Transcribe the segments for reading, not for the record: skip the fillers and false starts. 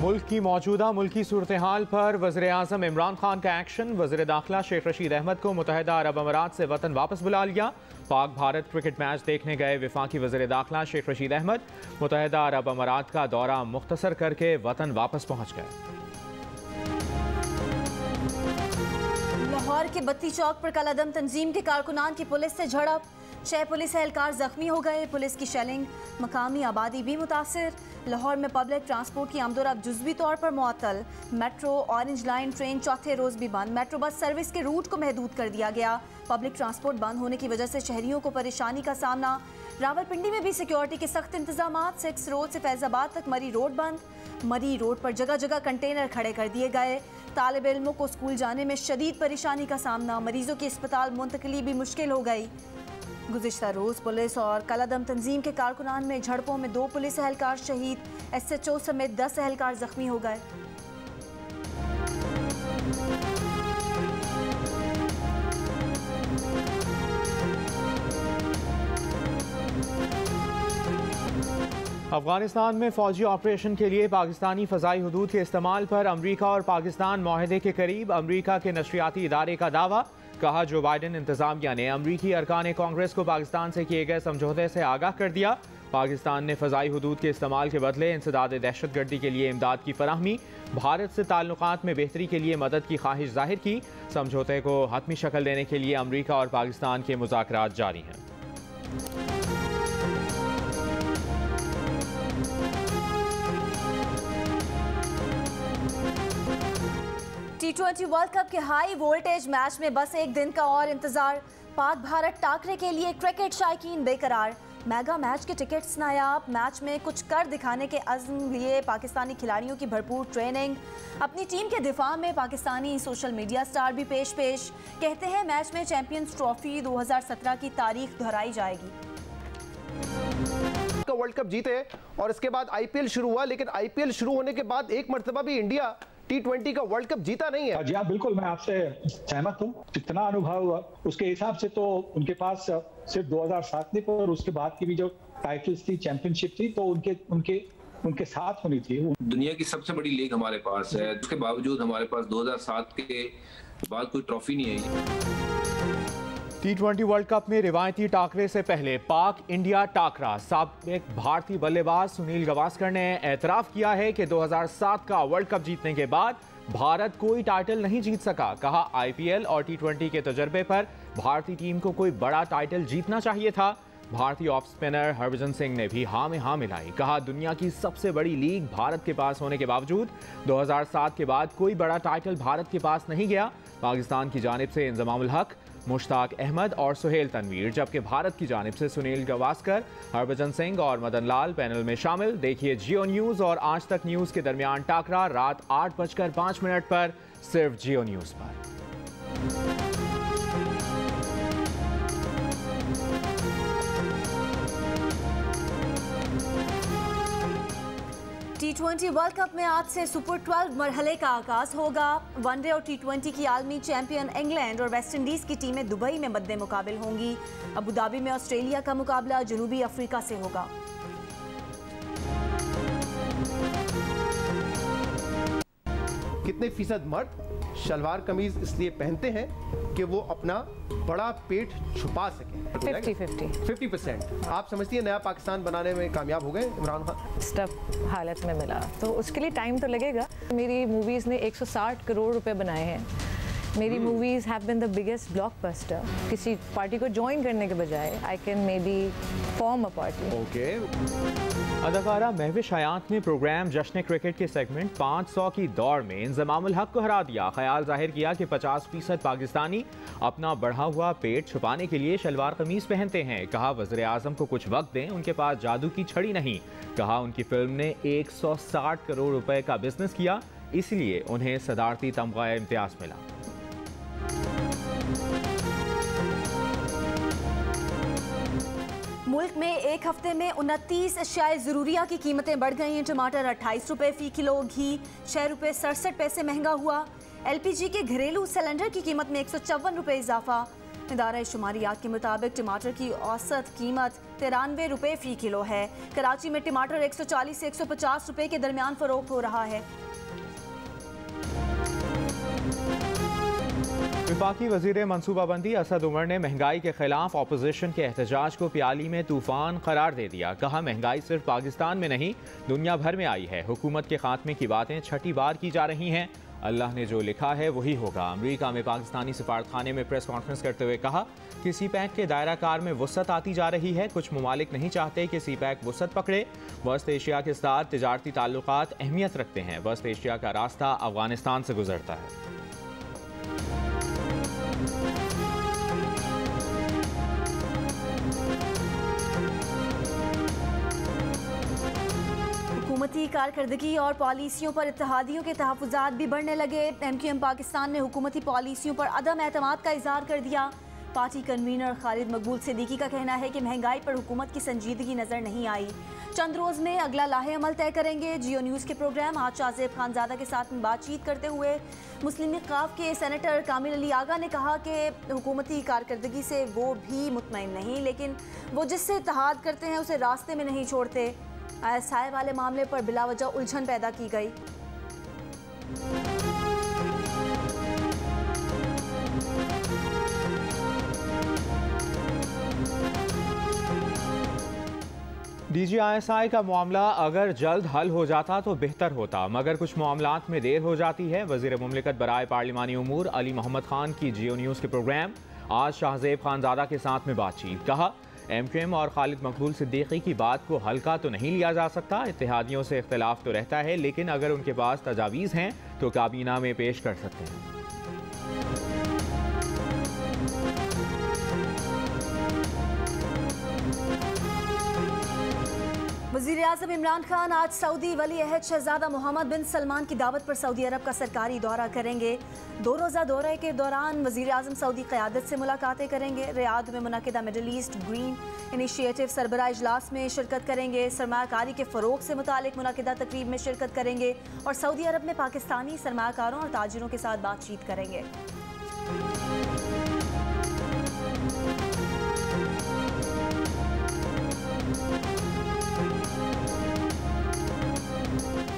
मुल्क की मौजूदा मुल्की सूरत हाल पर वज़ीर-ए-आज़म इमरान खान का एक्शन। वज़ीर दाखिला शेख रशीद अहमद को मुत्तहिदा अरब अमारात से वतन वापस बुला लिया। पाक भारत क्रिकेट मैच देखने गए वफाकी वज़ीर दाखिला शेख रशीद अहमद मुत्तहिदा अरब अमारात का दौरा मुख्तसर करके वतन वापस पहुँच गए। लाहौर के बत्ती चौक पर कलादम तंजीम के कारकुनान की पुलिस से झड़प, 6 पुलिस एहलकार जख्मी हो गए। पुलिस की शेलिंग, मकामी आबादी भी मुतासिर। लाहौर में पब्लिक ट्रांसपोर्ट की आमदोरफ्त जुज़वी तौर पर मुअत्तल। मेट्रो, ऑरेंज लाइन ट्रेन चौथे रोज़ भी बंद। मेट्रो बस सर्विस के रूट को महदूद कर दिया गया। पब्लिक ट्रांसपोर्ट बंद होने की वजह से शहरियों को परेशानी का सामना। रावलपिंडी में भी सिक्योरिटी के सख्त इंतजाम। 6 रोड से फैजाबाद तक मरी रोड बंद। मरी रोड पर जगह जगह कंटेनर खड़े कर दिए गए। तालिब इल्मों को स्कूल जाने में शदीद परेशानी का सामना। मरीजों की अस्पताल मुंतकली भी मुश्किल हो गई। गुज़िश्ता रोज़ पुलिस और कलादम तंजीम के कारकुनान में झड़पों में 2 पुलिस एहलकार शहीद, SHO समेत 10 एहलकार जख्मी हो गए। अफगानिस्तान में फौजी ऑपरेशन के लिए पाकिस्तानी फ़ज़ाई हुदूद के इस्तेमाल पर अमरीका और पाकिस्तान मुआहदे के करीब। अमरीका के नशरियाती इदारे का दावा। कहा, जो बाइडन इंतज़ामिया ने अमरीकी अरकान कांग्रेस को पाकिस्तान से किए गए समझौते से आगाह कर दिया। पाकिस्तान ने फ़ज़ाई हुदूद के इस्तेमाल के बदले इंसदाद दहशतगर्दी के लिए इमदाद की फराहमी, भारत से ताल्लुकात में बेहतरी के लिए मदद की ख्वाहिश जाहिर की। समझौते को हतमी शक्ल देने के लिए अमरीका और पाकिस्तान के मुज़ाकरात जारी हैं। T20 वर्ल्ड कप के हाई वोल्टेज मैच में बस एक दिन का और इंतजार। पाक भारत टाकरे के लिए क्रिकेट शायकीन बेकरार। मेगा मैच के टिकट्स नायाब। मैच में कुछ कर दिखाने के अज़्म लिए पाकिस्तानी खिलाड़ियों की भरपूर ट्रेनिंग। अपनी टीम के दिफा में पाकिस्तानी सोशल मीडिया स्टार भी पेश कहते हैं मैच में चैंपियंस ट्रॉफी 2017 की तारीख दोहराई जाएगी। वर्ल्ड कप जीते और इसके बाद IPL शुरू हुआ, लेकिन IPL शुरू होने के बाद एक मर्तबा भी इंडिया T20 का वर्ल्ड कप जीता नहीं है। जी हाँ, बिल्कुल मैं आपसे सहमत हूँ। जितना अनुभव उसके हिसाब से तो उनके पास सिर्फ 2007 में और उसके बाद की भी जो टाइटल्स थी, चैंपियनशिप थी, तो उनके साथ होनी थी। दुनिया की सबसे बड़ी लीग हमारे पास है, उसके बावजूद हमारे पास 2007 के बाद कोई ट्रॉफी नहीं है। T20 वर्ल्ड कप में रिवायती टाकरे से पहले पाक इंडिया टाकरा। साबिक भारतीय बल्लेबाज सुनील गावस्कर ने एतराफ़ किया है कि 2007 का वर्ल्ड कप जीतने के बाद भारत कोई टाइटल नहीं जीत सका। कहा, IPL और T20 के तजर्बे पर भारतीय टीम को कोई बड़ा टाइटल जीतना चाहिए था। भारतीय ऑफ स्पिनर हरभजन सिंह ने भी हाँ में हाँ मिलाई। कहा, दुनिया की सबसे बड़ी लीग भारत के पास होने के बावजूद 2007 के बाद कोई बड़ा टाइटल भारत के पास नहीं गया। पाकिस्तान की जानिब से इंजमामुल हक, मुश्ताक अहमद और सुहेल तनवीर, जबकि भारत की जानिब से सुनील गावस्कर, हरभजन सिंह और मदन लाल पैनल में शामिल। देखिए जियो न्यूज़ और आज तक न्यूज़ के दरमियान टाकरा रात 8:05 पर सिर्फ जियो न्यूज़ पर। T20 वर्ल्ड कप में आज से सुपर 12 मरहले का आगाज होगा। वनडे और T20 की आलमी चैंपियन इंग्लैंड और वेस्ट इंडीज की टीमें दुबई में मद्दे मुकाबिल होंगी। अबू धाबी में ऑस्ट्रेलिया का मुकाबला जनूबी अफ्रीका से होगा। कितने फीसद मर्द शलवार कमीज इसलिए पहनते हैं कि वो अपना बड़ा पेट छुपा सकें? 50%। आप समझती हैं नया पाकिस्तान बनाने में कामयाब हो गए इमरान खान? स्टफ हालत में मिला तो उसके लिए टाइम तो लगेगा। मेरी मूवीज़ ने 160 करोड़ रुपए बनाए हैं। मेरी movies have been the biggest blockbuster. किसी पार्टी को ज्वाइन करने के बजाय I can maybe form a party. Okay. अदाकारा महविश हयात ने प्रोग्राम जश्न क्रिकेट के सेगमेंट 500 की दौड़ में इंजमामुल हक को हरा दिया। ख्याल जाहिर किया कि 50% पाकिस्तानी अपना बढ़ा हुआ पेट छुपाने के लिए शलवार कमीज पहनते हैं। कहा, वज़ीर आज़म को कुछ वक्त दें, उनके पास जादू की छड़ी नहीं। कहा, उनकी फिल्म ने 160 करोड़ रुपए का बिजनेस किया, इसलिए उन्हें सदारती तमगा इम्तियाज मिला। मुल्क में एक हफ्ते में 29 अशियाए ज़रूरिया की कीमतें बढ़ गई हैं। टमाटर 28 रुपये फ़ी किलो, घी 6 रुपये 67 पैसे महंगा हुआ। LPG के घरेलू सिलेंडर की कीमत में 154 रुपये इजाफा। इदारा शुमारियात के मुताबिक टमाटर की औसत कीमत 93 रुपये फ़ी किलो है। कराची में टमाटर 140 से 150 रुपये के दरमियान फरोख्त हो रहा है। वफाकी वज़ीर मनसूबाबंदी असद उमर ने महंगाई के खिलाफ अपोजिशन के एहतजाज को प्याली में तूफान करार दे दिया। कहा, महंगाई सिर्फ पाकिस्तान में नहीं दुनिया भर में आई है। हुकूमत के खात्मे की बातें छठी बार की जा रही हैं। अल्लाह ने जो लिखा है वही होगा। अमरीका में पाकिस्तानी सफारतखाने में प्रेस कॉन्फ्रेंस करते हुए कहा कि सी पैक के दायरा कार में वुसअत आती जा रही है। कुछ ममालिक नहीं चाहते कि सी पैक वुसअत पकड़े। वस्त एशिया के साथ तिजारती ताल्लुकात अहमियत रखते हैं। वस्त एशिया का रास्ता अफगानिस्तान से गुजरता है। हुकूमती कारकर्दगी और पॉलिसियों पर इत्तेहादियों के तहफ़्फ़ुज़ात भी बढ़ने लगे। MQM पाकिस्तान ने हुकूमती पॉलिसियों पर अदम एतमाद का इज़हार कर दिया। पार्टी कन्वीनर खालिद मकबूल सिद्दीकी का कहना है कि महंगाई पर हुकूमत की संजीदगी नज़र नहीं आई। चंद रोज़ में अगला लाहे अमल तय करेंगे। जियो न्यूज़ के प्रोग्राम आज शाहजेब खानजादा के साथ बातचीत करते हुए मुस्लिम लीग क़ाफ के सेनेटर कामिल अली आगा ने कहा कि हुकूमती कारकर्दगी से वो भी मुतमईन नहीं, लेकिन वो जिससे इत्तेहाद करते हैं उसे रास्ते में नहीं छोड़ते। साए वाले मामले पर बिलावजह उलझन पैदा की गई। DGISI का मामला अगर जल्द हल हो जाता तो बेहतर होता, मगर कुछ मामलात में देर हो जाती है। वज़ीर मुमलिकत बराए पार्लिमानी उमूर अली मोहम्मद खान की जियो न्यूज़ के प्रोग्राम आज शाहजेब खानजादा के साथ में बातचीत। कहा, MQM और खालिद मकबूल सिद्दीकी की बात को हल्का तो नहीं लिया जा सकता। इत्तेहादियों से इख्तिलाफ तो रहता है, लेकिन अगर उनके पास तजावीज़ हैं तो काबीना में पेश कर सकते हैं। वज़ीर-ए-आज़म इमरान खान आज सऊदी वली अहद शहजादा मोहम्मद बिन सलमान की दावत पर सऊदी अरब का सरकारी दौरा करेंगे। 2 रोज़ा दौरे के दौरान वज़ीर-ए-आज़म सऊदी क़यादत से मुलाकातें करेंगे। रियाद में मुनक़िदा मिडल ईस्ट ग्रीन इनिशिएटिव सरबराह इजलास में शिरकत करेंगे। सरमायाकारी के फ़रोग़ से मुतालिक मुनक़िदा तक़रीब में शिरकत करेंगे और सऊदी अरब में पाकिस्तानी सरमायाकारों और ताजिरों के साथ बातचीत करेंगे।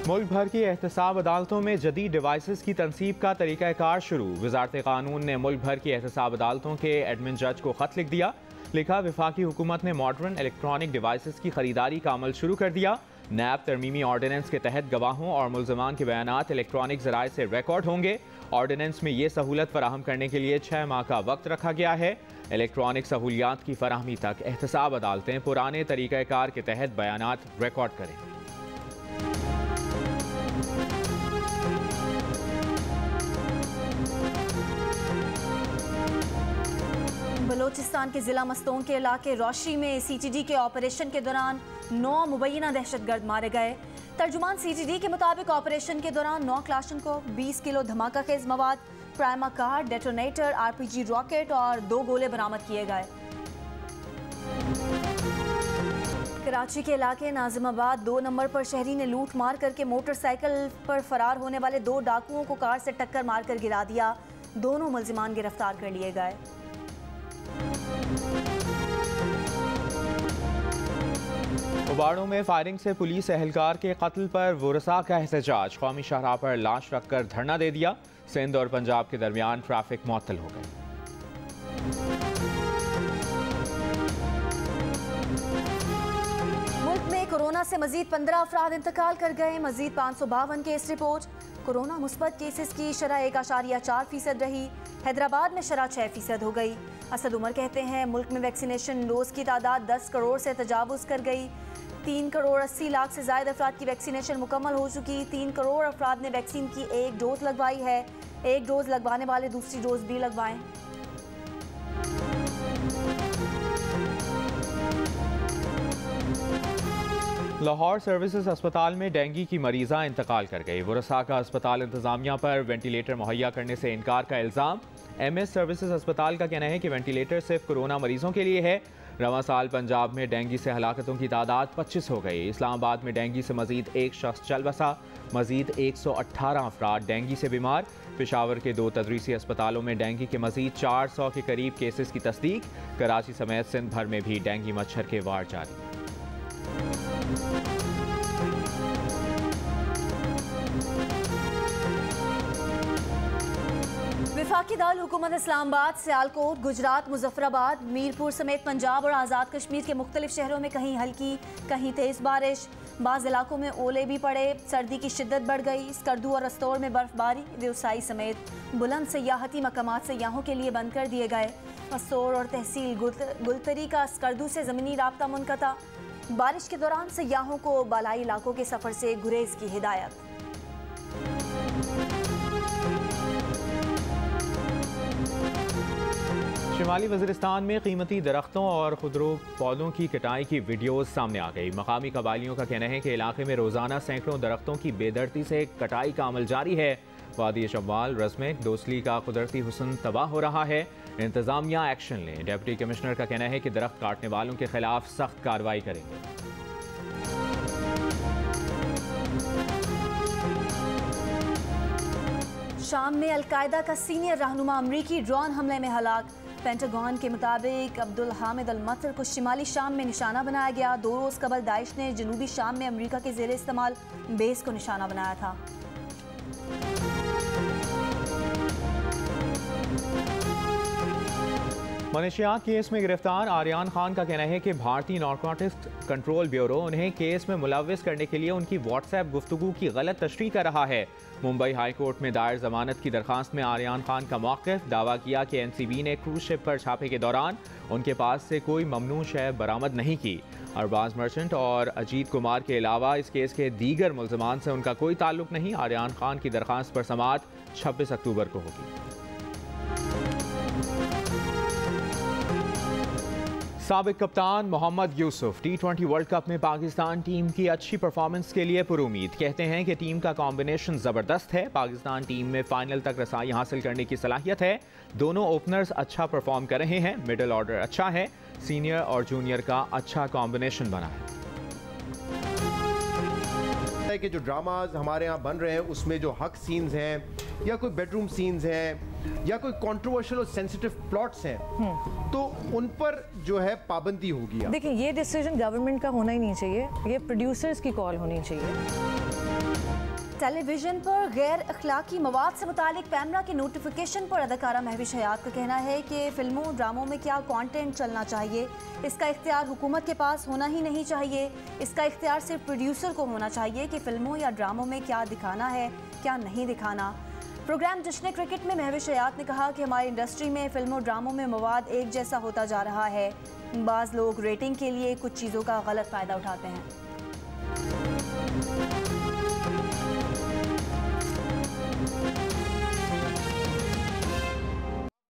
मुल्क भर की एहतसाब अदालतों में जदीद डिवाइसेस की तनसीब का तरीक़ाकार शुरू। वज़ारत क़ानून ने मुल्क भर की एहतसाब अदालतों के एडमिन जज को ख़त लिख दिया। लिखा, वफाकी हुकूमत ने मॉडर्न इलेक्ट्रॉनिक डिवाइसेस की खरीदारी का अमल शुरू कर दिया। नैब तरमीमी ऑर्डिनेंस के तहत गवाहों और मुल्ज़मान के बयानात इलेक्ट्रॉनिक ज़राए से रिकॉर्ड होंगे। ऑर्डिनेंस में ये सहूलत फराहम करने के लिए 6 माह का वक्त रखा गया है। इलेक्ट्रॉनिक सहूलियात की फराहमी तक एहतसाब अदालतें पुराने तरीक़ाकार के तहत बयानात रिकॉर्ड करें। बलोचिस्तान के ज़िला मस्तों के इलाके रोशी में CTD के ऑपरेशन के दौरान 9 मुबैना दहशतगर्द मारे गए। तर्जुमान CTD के मुताबिक ऑपरेशन के दौरान 9 क्लाशनकोव, 20 किलो धमाका खेज मवाद, prima car, detonator, RPG rocket और 2 गोले बरामद किए गए। कराची के इलाके नाजिमाबाद 2 नंबर पर शहरी ने लूट मार करके मोटरसाइकिल पर फरार होने वाले 2 डाकुओं को कार से टक्कर मारकर गिरा दिया। दोनों मुल्जिमान गिरफ्तार कर लिए गए। उबाड़ों में फायरिंग से पुलिस एहलकार के कत्ल पर वुरसा का एहतजाज। कौमी शाहराह पर लाश रखकर धरना दे दिया। सिंध और पंजाब के दरमियान ट्रैफिक मुअत्तल हो गई। मुल्क में कोरोना से मजीद 15 अफराद इंतकाल कर गए। मजीद 552 केस रिपोर्ट। कोरोना मुस्बत केसेस की शरह 1.4% रही। हैदराबाद में शरह 6% हो गई। असद उमर कहते हैं मुल्क में वैक्सीनेशन डोज की तादाद 10 करोड़ से तजावुज़ कर गई। 3 करोड़ 80 लाख से ज़ायद अफराद की वैक्सीनेशन मुकम्मल हो चुकी। 3 करोड़ अफराद ने वैक्सीन की 1 डोज लगवाई है। 1 डोज लगवाने वाले दूसरी डोज भी लगवाएं। लाहौर सर्विसेज अस्पताल में डेंगू की मरीज़ा इंतकाल कर गई। वुरसा का अस्पताल इंतजामिया पर वेंटिलेटर मुहैया करने से इनकार का इल्ज़ाम। MS सर्विसेज अस्पताल का कहना है कि वेंटिलेटर सिर्फ कोरोना मरीजों के लिए है। रवां साल पंजाब में डेंगू से हलाकतों की तादाद 25 हो गई। इस्लामाबाद में डेंगू से मजीद एक शख्स चल बसा। मजीद 118 अफराद डेंगू से बीमार। पेशावर के 2 तदरीसी अस्पतालों में डेंगू के मजीद 400 के करीब केसेस की तस्दीक। कराची समेत सिंध भर में भी डेंगू मच्छर के वार जारी। वफाकी दारुल हुकूमत इस्लामाबाद, सियालकोट, गुजरात, मुजफ्फराबाद, मीरपुर समेत पंजाब और आज़ाद कश्मीर के मुख्तलिफ शहरों में कहीं हल्की कहीं तेज़ बारिश। बाज़ इलाकों में ओले भी पड़े। सर्दी की शिद्दत बढ़ गई। स्कर्दू और रस्तौर में बर्फबारी। व्यवसायी समेत बुलंद सयाहती मकामात सयाहों के लिए बंद कर दिए गए। रस्तौर और तहसील गुलतरी का स्कर्दू से ज़मीनी राब्ता मुनक़ता। बारिश के दौरान सयाहों को बालाई इलाकों के सफ़र से गुरेज की हिदायत। शिमाली वज़ीरिस्तान में कीमती दरख्तों और खुदरो पौधों की कटाई की वीडियोज़ सामने आ गई। मकामी कबायलियों का कहना है कि इलाके में रोज़ाना सैकड़ों दरख्तों की बेदर्दी से कटाई का अमल जारी है। वादी शम्वाल रज़मेक दोसली का कुदरती हुस्न तबाह हो रहा है। इंतज़ामिया एक्शन लें। डिप्टी कमिश्नर का कहना है कि दरख्त काटने वालों के खिलाफ सख्त कार्रवाई करेंगे। शाम में अलकायदा का सीनियर रहनुमा अमरीकी ड्रोन हमले में हलाक। पेंटागन के मुताबिक अब्दुल हामिद अल मतर को शिमाली शाम में निशाना बनाया गया। 2 रोज़ कबल दाइश ने जनूबी शाम में अमरीका के ज़ेरे इस्तेमाल बेस को निशाना बनाया था। मनशियात केस में गिरफ्तार आर्यान खान का कहना है कि भारतीय नारकोटिक्स कंट्रोल ब्यूरो उन्हें केस में मुलव्विस करने के लिए उनकी व्हाट्सएप गुफ्तगू की गलत तशरीह कर रहा है। मुंबई हाई कोर्ट में दायर जमानत की दरखास्त में आर्यान खान का मौक़िफ़। दावा किया कि एनसीबी ने क्रूज शिप पर छापे के दौरान उनके पास से कोई ममनू शय बरामद नहीं की। अरबाज मर्चेंट और अजीत कुमार के अलावा इस केस के दीगर मुल्ज़मान से उनका कोई ताल्लुक नहीं। आर्यान खान की दरखास्त पर समाअत 26 अक्टूबर को होगी। साबिक कप्तान Mohammad Yusuf T20 world cup में पाकिस्तान टीम की अच्छी परफॉर्मेंस के लिए पुरुमीद। कहते हैं कि टीम का कॉम्बिनेशन ज़बरदस्त है। पाकिस्तान टीम में फाइनल तक रसाई हासिल करने की सलाहियत है। दोनों ओपनर्स अच्छा परफॉर्म कर रहे हैं। मिडिल ऑर्डर अच्छा है। सीनियर और जूनियर का अच्छा कॉम्बिनेशन बना है। कि जो ड्रामाज हमारे यहाँ बन रहे हैं उसमें जो हक सीन्स हैं या कोई बेडरूम सीन्स हैं या कोई कंट्रोवर्शियल और सेंसिटिव प्लॉट्स हैं तो उन पर जो है पाबंदी होगी। देखिए, ये डिसीजन गवर्नमेंट का होना ही नहीं चाहिए, ये प्रोड्यूसर्स की कॉल होनी चाहिए। टेलीविजन पर गैर अखलाकी मवाद से मुतालिक पैमरा के नोटिफिकेशन पर अदाकारा महविश हयात का कहना है कि फिल्मों ड्रामों में क्या कंटेंट चलना चाहिए इसका इख्तियार हुकूमत के पास होना ही नहीं चाहिए। इसका इख्तियार सिर्फ प्रोड्यूसर को होना चाहिए कि फिल्मों या ड्रामों में क्या दिखाना है क्या नहीं दिखाना। प्रोग्राम जश्न क्रिकेट में महविश हयात ने कहा कि हमारी इंडस्ट्री में फिल्मों ड्रामों में मवाद एक जैसा होता जा रहा है। बाज़ लोग रेटिंग के लिए कुछ चीज़ों का गलत फ़ायदा उठाते हैं।